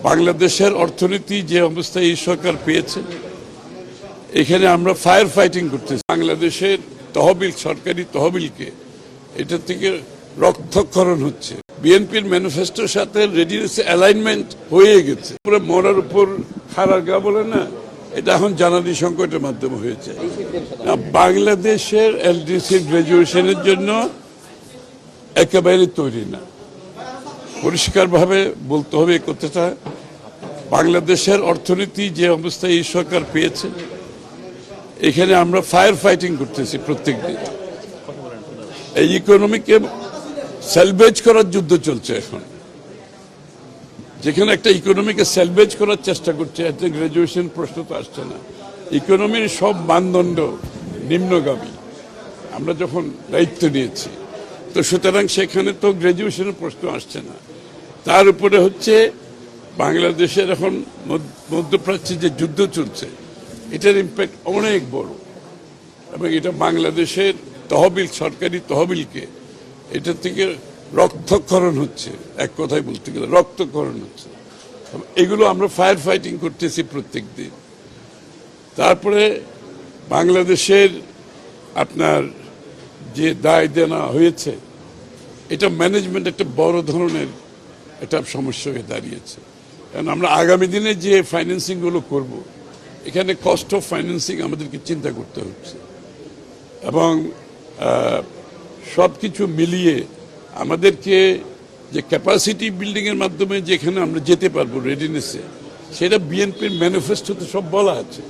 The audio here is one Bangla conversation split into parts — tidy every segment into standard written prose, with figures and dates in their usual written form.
বাংলাদেশের অর্থনীতি যে অবস্থায় এই সরকার পেয়েছে, এখানে আমরা ফায়ার ফাইটিং করতেছি। বাংলাদেশের তহবিল, সরকারি তহবিলকে এটা থেকে রক্তক্ষরণ হচ্ছে। বিএনপির ম্যানিফেস্টোর সাথে রেডিনেস অ্যালাইনমেন্ট হয়ে গেছে। পুরো মরার উপর খাড়ার গা বলে না, এটা এখন জ্বালানি সংকটের মাধ্যমে হয়েছে। বাংলাদেশের এলডিসি গ্রাজুয়েশনের জন্য একেবারে তৈরি না। পরিষ্কারভাবে বলতে হবে এই কথাটা। বাংলাদেশের অর্থনীতি যে অবস্থায় এই সরকার পেয়েছে, এখানে আমরা ফায়ার ফাইটিং করতেছি প্রত্যেক দিন। এই ইকোনমিকে স্যালভেজ করার যুদ্ধ চলছে এখন। যেখানে একটা ইকোনমিকে স্যালভেজ করার চেষ্টা করছে, এতে গ্রাজুয়েশন প্রশ্ন তো আসছে না। ইকোনমির সব মানদণ্ড নিম্নগামী আমরা যখন দায়িত্ব নিয়েছি, তো সুতরাং সেখানে তো গ্রাজুয়েশনের প্রশ্ন আসছে না। তার উপরে হচ্ছে বাংলাদেশের এখন মধ্যপ্রাচ্যে যে যুদ্ধ চলছে, এটার ইম্প্যাক্ট অনেক বড়, এবং এটা বাংলাদেশের তহবিল, সরকারি তহবিলকে এটা থেকে রক্তক্ষরণ হচ্ছে। এক কথায় বলতে গেলে রক্তক্ষরণ হচ্ছে। এগুলো আমরা ফায়ার ফাইটিং করতেছি প্রত্যেক দিন। তারপরে বাংলাদেশের আপনার যে দায় দেনা হয়েছে, এটা ম্যানেজমেন্ট একটা বড় ধরনের একটা সমস্যা হয়ে দাঁড়িয়েছে। কারণ আমরা আগামী দিনে যে ফাইন্যান্সিংগুলো করব, এখানে কস্ট অফ ফাইন্যান্সিং আমাদেরকে চিন্তা করতে হচ্ছে, এবং সব কিছু মিলিয়ে আমাদেরকে যে ক্যাপাসিটি বিল্ডিংয়ের মাধ্যমে যেখানে আমরা যেতে পারবো রেডিনেসে, সেটা বিএনপির ম্যানিফেস্টোতে সব বলা আছে।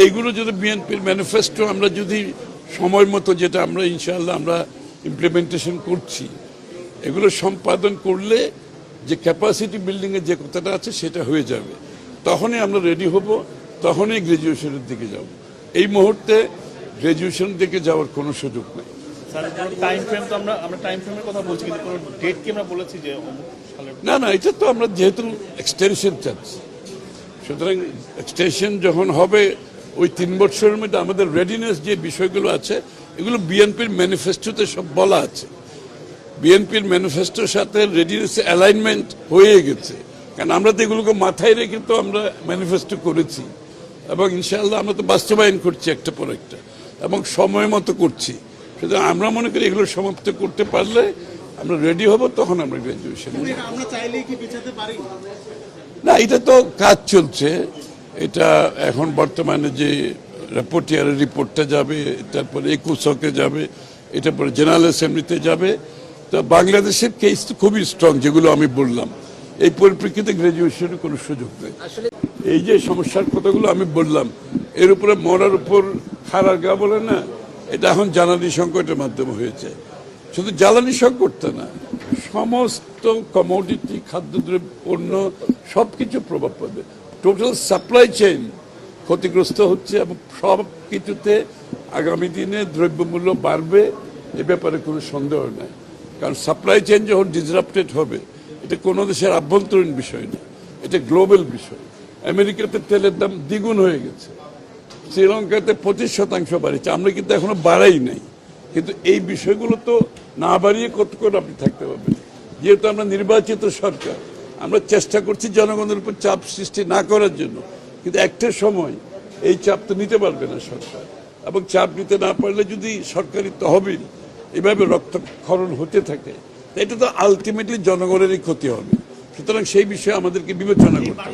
এইগুলো যদি বিএনপির ম্যানিফেস্টো আমরা যদি সময় মতো, যেটা আমরা ইনশাআল্লাহ আমরা ইমপ্লিমেন্টেশন করছি, এগুলো সম্পাদন করলে যে ক্যাপাসিটি বিল্ডিংয়ের যে কথাটা আছে সেটা হয়ে যাবে। তখনই আমরা রেডি হব, তখনই গ্রাজুয়েশনের দিকে যাব। এই মুহূর্তে গ্রাজুয়েশনের দিকে যাওয়ার কোনো সুযোগ নেই। না না, এটা তো আমরা যেহেতু এক্সটেনশন চাচ্ছি, সুতরাং এক্সটেনশন যখন হবে ওই 3 বছরের মধ্যে আমাদের রেডিনেস যে বিষয়গুলো আছে, এগুলো বিএনপির ম্যানিফেস্টোতে সব বলা আছে। বিএনপির ম্যানিফেস্টোর সাথে রেডিনেস অ্যালাইনমেন্ট হয়ে গেছে। কারণ আমরা তো এগুলোকে মাথায় রেখে তো আমরা ম্যানিফেস্টো করেছি, এবং ইনশাআল্লাহ আমরা তো বাস্তবায়ন করছি একটা পর একটা, এবং সময় মতো করছি। সুতরাং আমরা মনে করি এগুলো সমাপ্ত করতে পারলে আমরা রেডি হব, তখন আমরা গ্রাজুয়েশন। না, এটা তো কাজ চলছে। এটা এখন বর্তমানে যে রিপোর্টিয়ারের রিপোর্টটা যাবে, তারপরে একুশকে যাবে, এটা পরে জেনারেল অ্যাসেম্বলিতে যাবে। তো বাংলাদেশের কেস তো খুবই স্ট্রং, যেগুলো আমি বললাম। এই পরিপ্রেক্ষিতে গ্রাজুয়েশনের কোনো সুযোগ নেই। এই যে সমস্যার কথাগুলো আমি বললাম, এর উপরে মরার উপর খাড়ার গা বলে না, এটা এখন জ্বালানি সংকটের মাধ্যমে হয়েছে। শুধু জ্বালানি সংকটটা না, সমস্ত কমোডিটি, খাদ্যদ্রব্য, পণ্য সব কিছু প্রভাব পাবে। টোটাল সাপ্লাই চেইন ক্ষতিগ্রস্ত হচ্ছে, এবং সব কিছুতে আগামী দিনে দ্রব্যমূল্য বাড়বে, এ ব্যাপারে কোনো সন্দেহ নেই। কারণ সাপ্লাই চেইন যখন ডিসরাপ্টেড হবে, এটা কোনো দেশের আভ্যন্তরীণ বিষয় না, এটা গ্লোবাল বিষয়। আমেরিকাতে তেলের দাম দ্বিগুণ হয়ে গেছে, শ্রীলঙ্কাতে 25% বাড়িয়েছে, আমরা কিন্তু এখনো বাড়াই নাই। কিন্তু এই বিষয়গুলো তো না বাড়িয়ে কতক্ষণ আপনি থাকতে পারবেন। যেহেতু আমরা নির্বাচিত সরকার, আমরা চেষ্টা করছি জনগণের উপর চাপ সৃষ্টি না করার জন্য, কিন্তু একটা সময় এই চাপ তো নিতে পারবে না সরকার, এবং চাপ নিতে না পারলে যদি সরকারি তহবিল এভাবে রক্তক্ষরণ হতে থাকে, এটা তো আলটিমেটলি জনগণেরই ক্ষতি হবে। সুতরাং সেই বিষয়ে আমাদেরকে বিবেচনা করতে হবে।